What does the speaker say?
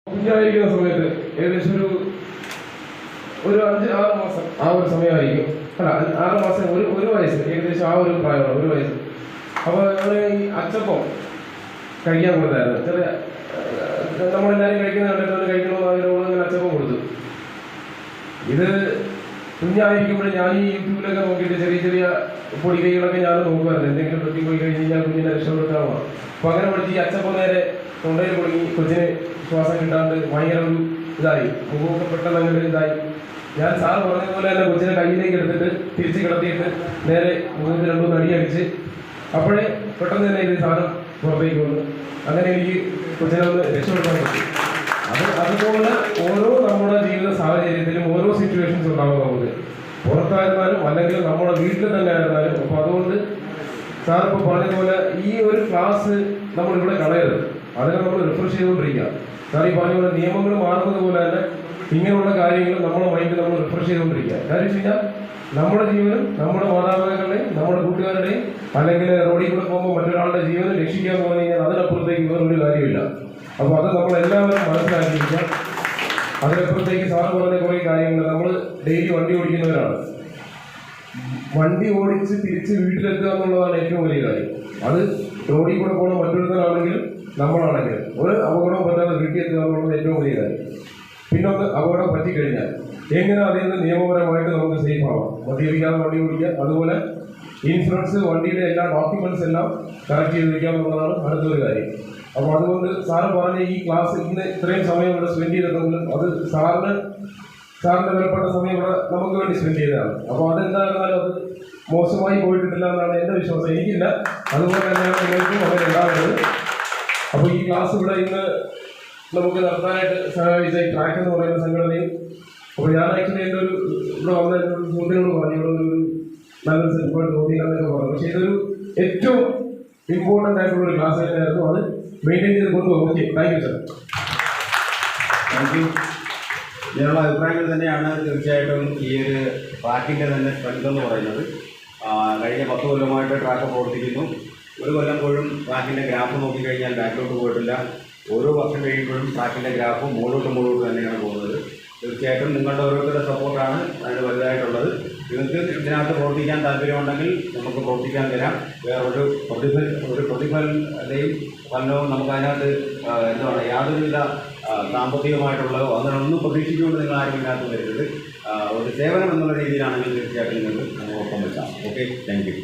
കുഞ്ഞായിരിക്കുന്ന സമയത്ത് ഏകദേശം ഒരു 5-6 മാസം ആ ഒരു സമയമായിരിക്കും. അല്ല, 6 മാസം, ഒരു വയസ്സ്, ഏകദേശം ആ ഒരു പ്രായമാണ്, 1 വയസ്സ്. അപ്പോൾ നമ്മൾ ഈ അച്ചപ്പം കഴിക്കാൻ കൊടുത്തായിരുന്നു. ചെറിയ നമ്മളെല്ലാവരും കഴിക്കുന്ന കണ്ടിട്ട് കഴിക്കണമെന്ന് അതിനോട് ഇങ്ങനെ അച്ചപ്പം കൊടുത്തു. ഇത് കുഞ്ഞായിരിക്കുമ്പോൾ ഞാൻ ഈ യൂട്യൂബിലൊക്കെ നോക്കിയിട്ട് ചെറിയ ചെറിയ പൊടികൈകളൊക്കെ ഞാൻ നോക്കുമായിരുന്നു. എന്തെങ്കിലും പറ്റി പോയി കഴിഞ്ഞ് കഴിഞ്ഞാൽ കുഞ്ഞിനെ രക്ഷപ്പെടുത്താമോ. അപ്പോൾ അങ്ങനെ പഠിച്ച് ഈ അച്ചപ്പം നേരെ തൊണ്ടയിൽ കുടുങ്ങി കൊച്ചിന് ശ്വാസം കിട്ടാണ്ട് ഭയങ്കര ഒരു ഇതായി, മുഖമൊക്കെ പെട്ടെന്ന് അങ്ങനെ ഇതായി. ഞാൻ സാറ് പറഞ്ഞതുപോലെ തന്നെ കൊച്ചിനെ കയ്യിലേക്ക് എടുത്തിട്ട് തിരിച്ച് കിടത്തിയിട്ട് നേരെ മുഖത്ത് 2-3 അടി അടിച്ച് അപ്പോഴേ പെട്ടെന്ന് തന്നെ ഇത് സാധനം പുറത്തേക്ക് വന്നു. അങ്ങനെ എനിക്ക് കൊച്ചിനെ ഒന്ന് രക്ഷപ്പെടുത്താൻ പറ്റി. അതുപോലെ ഓരോ നമ്മുടെ ജീവിത സാഹചര്യത്തിലും ഓരോ സിറ്റുവേഷൻസ് ഉണ്ടാവും നമുക്ക്, പുറത്തായിരുന്നാലും അല്ലെങ്കിൽ നമ്മുടെ വീട്ടിൽ തന്നെ ആയിരുന്നാലും. അപ്പോൾ അതുകൊണ്ട് സാർ ഇപ്പോൾ പറഞ്ഞതുപോലെ ഈ ഒരു ക്ലാസ് നമ്മളിവിടെ കളയരുത്, അതിനെ നമ്മൾ റിഫ്രഷ് ചെയ്തുകൊണ്ടിരിക്കുക. സാർ ഈ പറഞ്ഞ പോലെ നിയമങ്ങൾ മാറുന്നത് പോലെ തന്നെ ഇങ്ങനെയുള്ള കാര്യങ്ങൾ നമ്മുടെ മൈൻഡ് നമ്മൾ റിഫ്രഷ് ചെയ്തുകൊണ്ടിരിക്കുക. കാര്യം വെച്ച് കഴിഞ്ഞാൽ നമ്മുടെ ജീവനും നമ്മുടെ മാതാപിതാക്കളുടെയും നമ്മുടെ കൂട്ടുകാരുടെയും അല്ലെങ്കിൽ റോഡിൽ കൂടെ പോകുമ്പോൾ മറ്റൊരാളുടെ ജീവനും രക്ഷിക്കാൻ പറഞ്ഞു കഴിഞ്ഞാൽ അതിനപ്പുറത്തേക്ക് വേറൊരു കാര്യമില്ല. അപ്പോൾ അത് നമ്മളെല്ലാവരും മനസ്സിലാക്കിയിരിക്കുക. അതിനപ്പുറത്തേക്ക് സാറ് പറഞ്ഞ കുറേ കാര്യങ്ങൾ, നമ്മൾ ഡെയിലി വണ്ടി ഓടിക്കുന്നവരാണ്. വണ്ടി ഓടിച്ച് തിരിച്ച് വീട്ടിലെത്തുക എന്നുള്ളതാണ് ഏറ്റവും വലിയ കാര്യം. അത് റോഡിൽ കൂടെ പോകണം മറ്റൊരുത്തരാണെങ്കിലും നമ്മളാണെങ്കിലും ഒരു അപകടം പറ്റാതെ വീട്ടിൽ എത്തുക എന്നുള്ളത് ഏറ്റവും വലിയ കാര്യം. പിന്നൊന്ന് അപകടം പറ്റിക്കഴിഞ്ഞാൽ എങ്ങനെ അതിൽ നിന്ന് നിയമപരമായിട്ട് നമുക്ക് സേഫ് ആവാം, മദ്യപിക്കാതെ വണ്ടി ഓടിക്കുക. അതുപോലെ ഇൻഷുറൻസ്, വണ്ടിയുടെ എല്ലാ ഡോക്യുമെന്റ്സ് എല്ലാം കറക്റ്റ് ചെയ്ത് വയ്ക്കുക എന്നുള്ളതാണ് അടുത്തൊരു കാര്യം. അപ്പോൾ അതുകൊണ്ട് സാറ് പറഞ്ഞ ഈ ക്ലാസ് ഇന്ന് ഇത്രയും സമയം ഇവിടെ സ്പെൻഡ് ചെയ്തിട്ടുണ്ടെങ്കിലും അത് സാറിന്റെ വിലപ്പെട്ട സമയം ഇവിടെ നമുക്ക് വേണ്ടി സ്പെൻഡ് ചെയ്തതാണ്. അപ്പോൾ അതെന്തായിരുന്നാലും അത് മോശമായി പോയിട്ടില്ല എന്നാണ് എൻ്റെ വിശ്വാസം. എനിക്കില്ല, അതുപോലെ തന്നെയാണ് നിങ്ങൾക്കും അങ്ങനെ ഉണ്ടാകുന്നത്. അപ്പോൾ ഈ ക്ലാസ് ഇവിടെ ഇന്ന് നമുക്ക് നടത്താനായിട്ട് സഹായിച്ച ഈ ട്രാക്ക് എന്ന് പറയുന്ന സംഘടനയും, അപ്പോൾ ഞാൻ ആക്ച്വലി എൻ്റെ ഇവിടെ വന്ന സുഹൃത്തിനോട് പറഞ്ഞു ഇവിടെ ഒരു നല്ലൊരു സെറ്റ് തോന്നിയില്ലെന്നൊക്കെ പറഞ്ഞു. പക്ഷേ ഇതൊരു ഏറ്റവും ഇമ്പോർട്ടൻ്റ് ആയിട്ടുള്ള ഒരു ക്ലാസ് തന്നെയായിരുന്നു. അത് മെയിൻറ്റെയിൻ ചെയ്ത് കൊണ്ടുപോകും. Okay, thank you sir. Thank you. ഇതിനുള്ള അഭിപ്രായങ്ങൾ തന്നെയാണ് തീർച്ചയായിട്ടും ഈ ഒരു ട്രാക്കിൻ്റെ തന്നെ സ്ട്രെങ്ത് എന്ന് പറയുന്നത്. കഴിഞ്ഞ 10 കൊല്ലമായിട്ട് ട്രാക്ക് പ്രവർത്തിക്കുന്നു. ഒരു കൊല്ലം പോലും ട്രാക്കിൻ്റെ ഗ്രാഫ് നോക്കിക്കഴിഞ്ഞാൽ ബാക്കിലോട്ട് പോയിട്ടില്ല. ഓരോ വർഷം കഴിയുമ്പോഴും ട്രാക്കിൻ്റെ ഗ്രാഫ് മുകളിലോട്ട് തന്നെയാണ് പോകുന്നത്. തീർച്ചയായിട്ടും നിങ്ങളുടെ ഓരോരുത്തരുടെ സപ്പോർട്ടാണ് അതിന് വലുതായിട്ടുള്ളത്. നിങ്ങൾക്ക് ഇതിനകത്ത് പ്രവർത്തിക്കാൻ താല്പര്യമുണ്ടെങ്കിൽ നമുക്ക് പ്രവർത്തിക്കാൻ തരാം. വേറൊരു പ്രതിഫലയും ഫലവും നമുക്ക് അതിനകത്ത് എന്താണ് യാതൊരുവിധ സാമ്പത്തികമായിട്ടുള്ളതോ അങ്ങനെയൊന്നും പ്രതീക്ഷിച്ചുകൊണ്ട് നിങ്ങൾ ആരും ഇതിനകത്ത് വരരുത്. ഒരു സേവനം എന്നുള്ള രീതിയിലാണെങ്കിൽ തീർച്ചയായിട്ടും നിങ്ങൾക്ക് ഒപ്പം വെക്കാം. Okay, thank you.